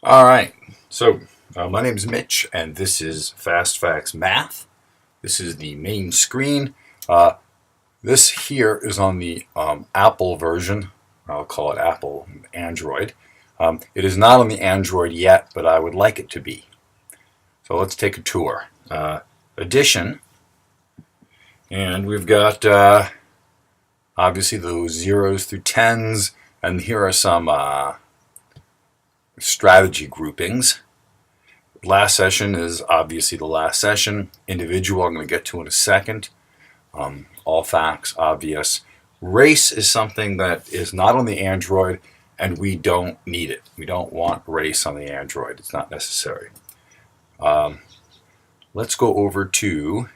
All right, so my name is Mitch, and this is FastFacts Math. This is the main screen. This here is on the Apple version. I'll call it Apple Android. It is not on the Android yet, but I would like it to be. So let's take a tour. Addition, and we've got obviously those zeros through tens, and here are some strategy groupings. Last session is obviously the last session. Individual I'm going to get to in a second. All facts, obvious. Race is something that is not on the Android, and we don't need it. We don't want race on the Android. It's not necessary. Let's go over to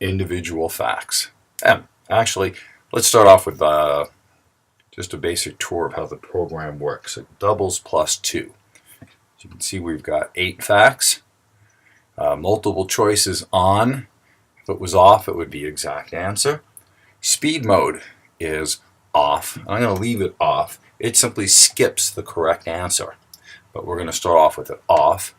individual facts. Actually, let's start off with just a basic tour of how the program works. It doubles plus 2. As you can see, we've got 8 facts. Multiple choices on. If it was off, it would be exact answer. Speed mode is off. I'm going to leave it off. It simply skips the correct answer. But we're going to start off with it off.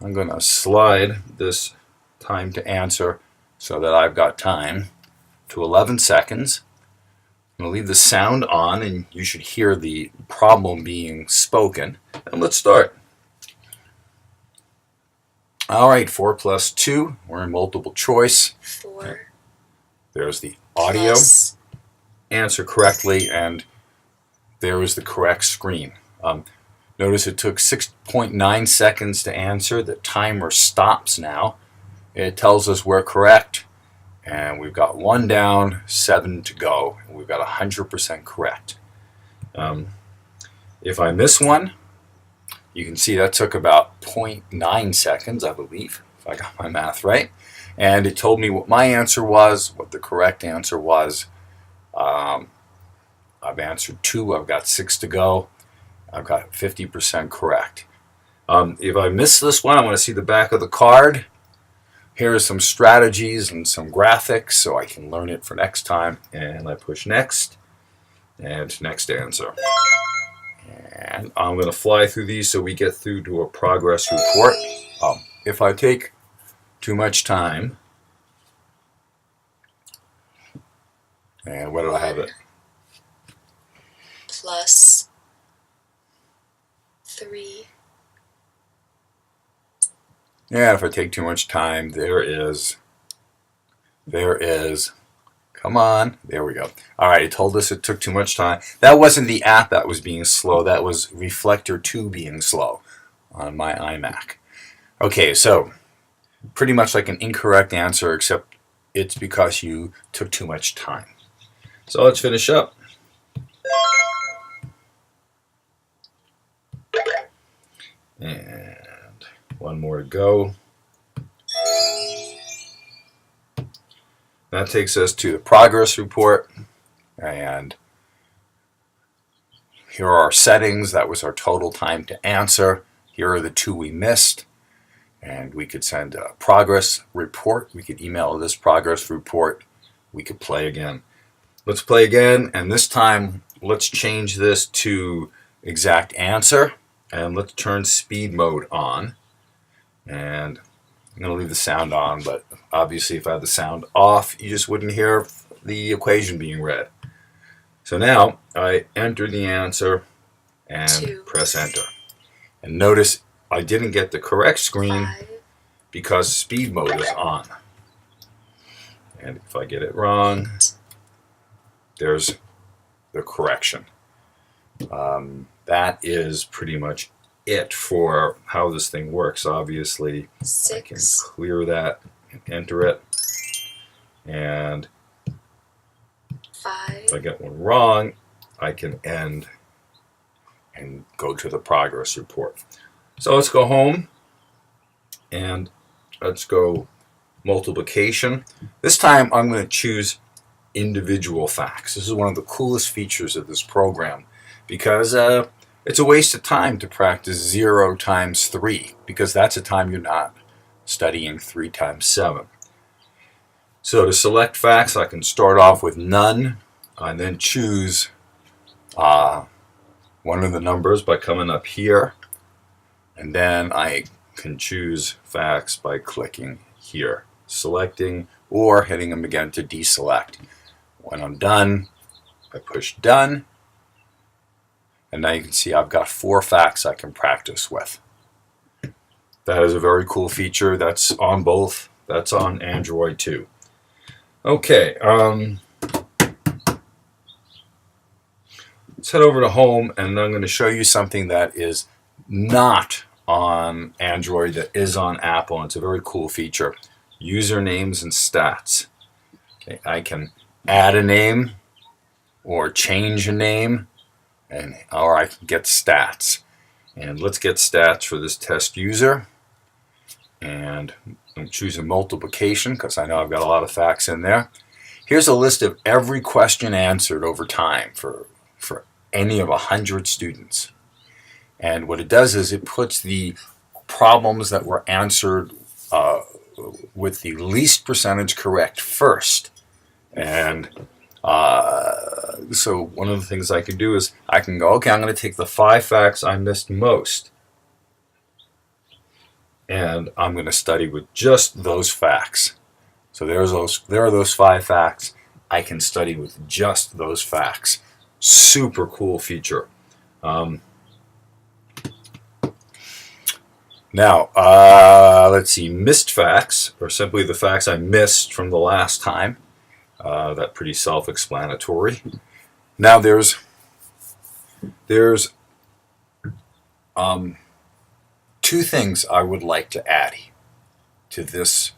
I'm going to slide this time to answer so that I've got time to 11 seconds. I'm going to leave the sound on, and you should hear the problem being spoken. And let's start. All right, 4 plus 2. We're in multiple choice. 4. There's the audio. Plus. Answer correctly, and there is the correct screen. Notice it took 6.9 seconds to answer. The timer stops now. It tells us we're correct. And we've got 1 down, 7 to go. And we've got 100% correct. If I miss one, you can see that took about 0.9 seconds, I believe, if I got my math right. And it told me what my answer was, what the correct answer was. I've answered 2. I've got 6 to go. I've got 50% correct. If I miss this one, I want to see the back of the card. Here are some strategies and some graphics so I can learn it for next time. And I push next, and next answer. And I'm going to fly through these so we get through to a progress report. If I take too much time, and where do I have it? Plus 3. Yeah, if I take too much time, there is, come on, there we go. All right, it told us it took too much time. That wasn't the app that was being slow, that was Reflector 2 being slow on my iMac. Okay, so pretty much like an incorrect answer, except it's because you took too much time. So let's finish up. And one more to go. That takes us to the progress report. And here are our settings. That was our total time to answer. Here are the 2 we missed. And we could send a progress report. We could email this progress report. We could play again. Let's play again. And this time, let's change this to exact answer. And let's turn speed mode on. And I'm going to leave the sound on, but obviously if I had the sound off, you just wouldn't hear the equation being read. So now I enter the answer and 2. Press enter. And notice I didn't get the correct screen 5. because speed mode is on. And if I get it wrong, 8. there's the correction. That is pretty much it for how this thing works. Obviously, 6. I can clear that and enter it. And 5. if I get one wrong, I can end and go to the progress report. So let's go home and let's go multiplication. This time I'm going to choose individual facts. This is one of the coolest features of this program because it's a waste of time to practice 0 times 3 because that's a time you're not studying 3 times 7. So to select facts, I can start off with none and then choose one of the numbers by coming up here And then I can choose facts by clicking here, selecting, or hitting them again to deselect. When I'm done, I push done, and now you can see I've got 4 facts I can practice with. That is a very cool feature. That's on both. That's on Android too. Okay, let's head over to home, and I'm going to show you something that is not on Android that is on Apple, and it's a very cool feature. Usernames and stats. Okay, I can add a name or change a name, or I can get stats. And let's get stats for this test user. And I'm choosing multiplication because I know I've got a lot of facts in there. Here's a list of every question answered over time for any of 100 students. And what it does is it puts the problems that were answered with the least percentage correct first. And so one of the things I can do is I can go, okay, I'm going to take the 5 facts I missed most, and I'm going to study with just those facts. So there are those 5 facts. I can study with just those facts. Super cool feature. Now, let's see, missed facts are simply the facts I missed from the last time. That's pretty self-explanatory. Now there's 2 things I would like to add to this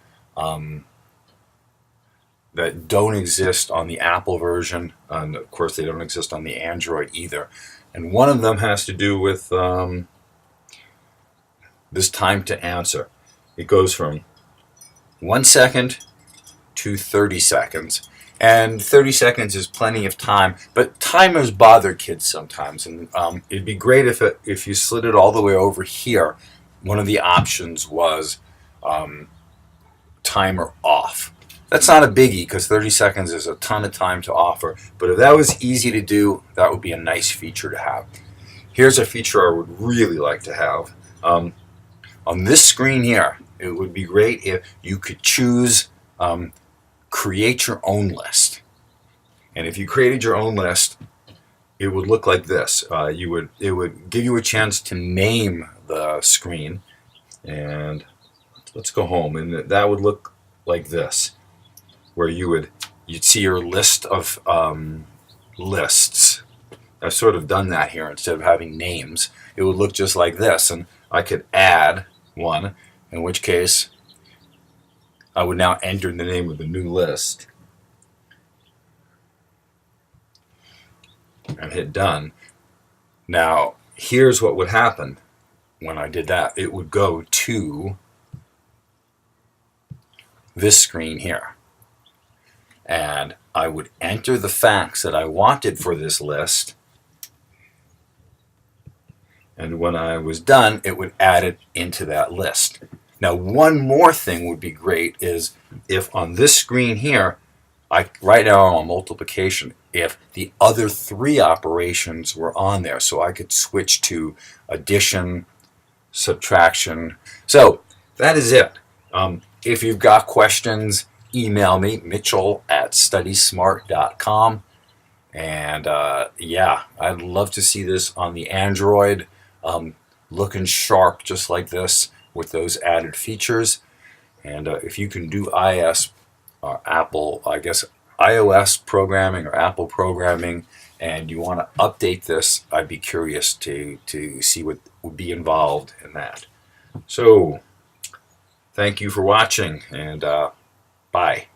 that don't exist on the Apple version, and of course they don't exist on the Android either. And one of them has to do with this time to answer. It goes from 1 second to 30 seconds. And 30 seconds is plenty of time, but timers bother kids sometimes. And it'd be great if you slid it all the way over here. One of the options was timer off. That's not a biggie because 30 seconds is a ton of time to offer. But if that was easy to do, that would be a nice feature to have. Here's a feature I would really like to have. On this screen here, it would be great if you could choose create your own list. And if you created your own list, it would look like this. It would give you a chance to name the screen. And let's go home, and that would look like this, where you'd see your list of lists. I've sort of done that here. Instead of having names, it would look just like this, and I could add one, in which case I would now enter the name of the new list and hit done. Now, here's what would happen when I did that. It would go to this screen here, and I would enter the facts that I wanted for this list, and when I was done, it would add it into that list. Now, one more thing would be great is if on this screen here, right now I'm on multiplication, if the other 3 operations were on there, so I could switch to addition, subtraction. So that is it. If you've got questions, email me, mitchell@studysmart.com. And yeah, I'd love to see this on the Android, looking sharp just like this with those added features. And if you can do Apple, I guess iOS programming or Apple programming, and you want to update this, I'd be curious to see what would be involved in that. So, thank you for watching, and bye.